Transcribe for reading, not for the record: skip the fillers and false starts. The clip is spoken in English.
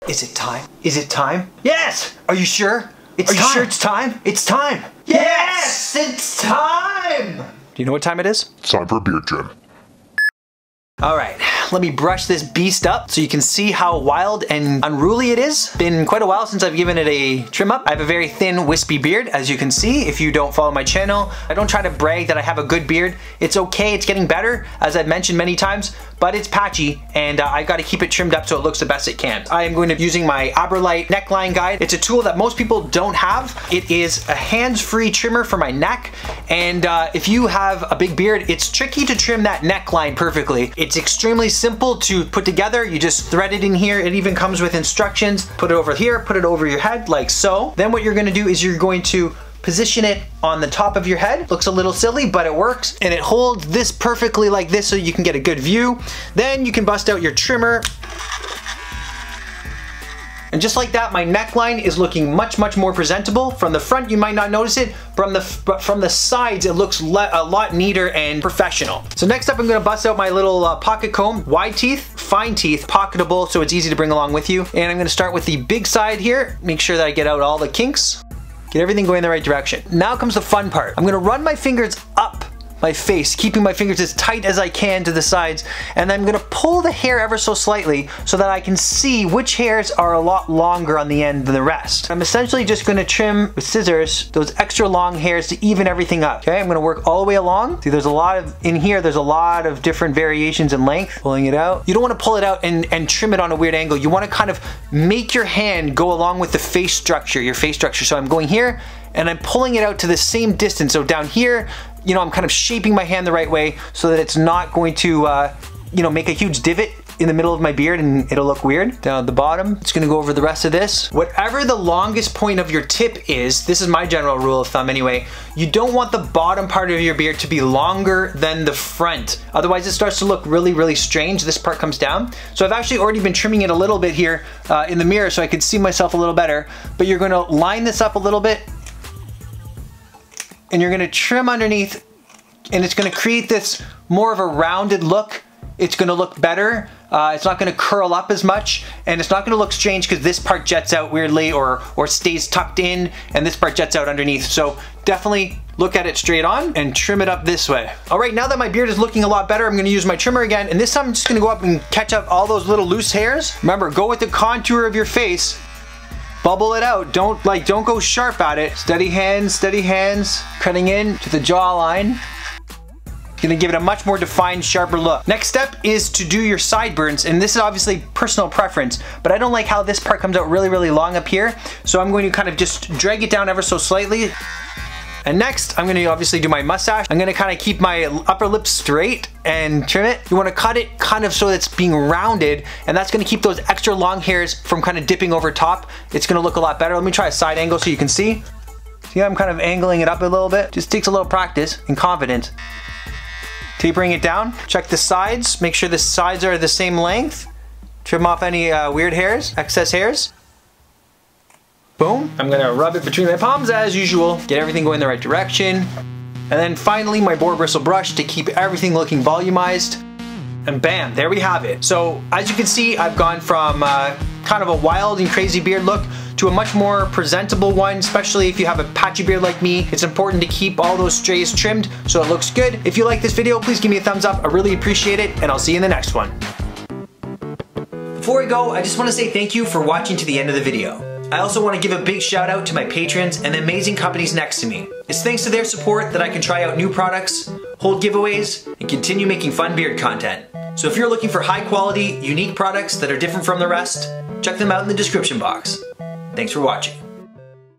Is it time? Is it time? Yes! Are you sure? Are you sure it's time? It's time! Yes! It's time! Do you know what time it is? It's time for a beard trim. Alright, let me brush this beast up so you can see how wild and unruly it is. Been quite a while since I've given it a trim up. I have a very thin, wispy beard, as you can see if you don't follow my channel. I don't try to brag that I have a good beard. It's okay, it's getting better, as I've mentioned many times, but it's patchy, and I've got to keep it trimmed up so it looks the best it can. I am going to be using my Aberlite neckline guide. It's a tool that most people don't have. It is a hands-free trimmer for my neck, and if you have a big beard, it's tricky to trim that neckline perfectly. It's extremely simple to put together. You just thread it in here. It even comes with instructions. Put it over here, put it over your head like so. Then what you're gonna do is you're going to position it on the top of your head. Looks a little silly, but it works. And it holds this perfectly like this so you can get a good view. Then you can bust out your trimmer. And just like that, my neckline is looking much, much more presentable. From the front, you might not notice it, but from the sides, it looks a lot neater and professional. So next up, I'm gonna bust out my little pocket comb. Wide teeth, fine teeth, pocketable, so it's easy to bring along with you. And I'm gonna start with the big side here. Make sure that I get out all the kinks. Get everything going in the right direction. Now comes the fun part. I'm gonna run my fingers up my face, keeping my fingers as tight as I can to the sides, and I'm gonna pull the hair ever so slightly so that I can see which hairs are a lot longer on the end than the rest. I'm essentially just gonna trim with scissors those extra long hairs to even everything up. Okay, I'm gonna work all the way along. See, there's a lot of, in here, there's a lot of different variations in length. Pulling it out. You don't wanna pull it out and trim it on a weird angle. You wanna kind of make your hand go along with the face structure, your face structure. So I'm going here, and I'm pulling it out to the same distance. So down here, you know, I'm kind of shaping my hand the right way so that it's not going to, you know, make a huge divot in the middle of my beard and it'll look weird. Down at the bottom, it's gonna go over the rest of this. Whatever the longest point of your tip is, this is my general rule of thumb anyway, you don't want the bottom part of your beard to be longer than the front. Otherwise it starts to look really, really strange. This part comes down. So I've actually already been trimming it a little bit here in the mirror so I could see myself a little better, but you're gonna line this up a little bit and you're gonna trim underneath, and it's gonna create this more of a rounded look. It's gonna look better. It's not gonna curl up as much, and it's not gonna look strange because this part jets out weirdly or stays tucked in, and this part jets out underneath. So definitely look at it straight on and trim it up this way. All right, now that my beard is looking a lot better, I'm gonna use my trimmer again, and this time I'm just gonna go up and catch up all those little loose hairs. Remember, go with the contour of your face. Bubble it out, don't go sharp at it. Steady hands, cutting in to the jawline. Gonna give it a much more defined, sharper look. Next step is to do your sideburns, and this is obviously personal preference, but I don't like how this part comes out really, really long up here, so I'm going to kind of just drag it down ever so slightly. And next, I'm gonna obviously do my mustache. I'm gonna kind of keep my upper lip straight and trim it. You wanna cut it kind of so it's being rounded, and that's gonna keep those extra long hairs from kind of dipping over top. It's gonna look a lot better. Let me try a side angle so you can see. See how I'm kind of angling it up a little bit? Just takes a little practice and confidence. Tapering it down. Check the sides. Make sure the sides are the same length. Trim off any weird hairs, excess hairs. Boom. I'm gonna rub it between my palms as usual. Get everything going the right direction. And then finally my boar bristle brush to keep everything looking volumized. And bam, there we have it. So as you can see, I've gone from kind of a wild and crazy beard look to a much more presentable one, especially if you have a patchy beard like me. It's important to keep all those strays trimmed so it looks good. If you like this video, please give me a thumbs up. I really appreciate it, and I'll see you in the next one. Before I go, I just want to say thank you for watching to the end of the video. I also want to give a big shout out to my patrons and the amazing companies next to me. It's thanks to their support that I can try out new products, hold giveaways, and continue making fun beard content. So if you're looking for high quality, unique products that are different from the rest, check them out in the description box. Thanks for watching.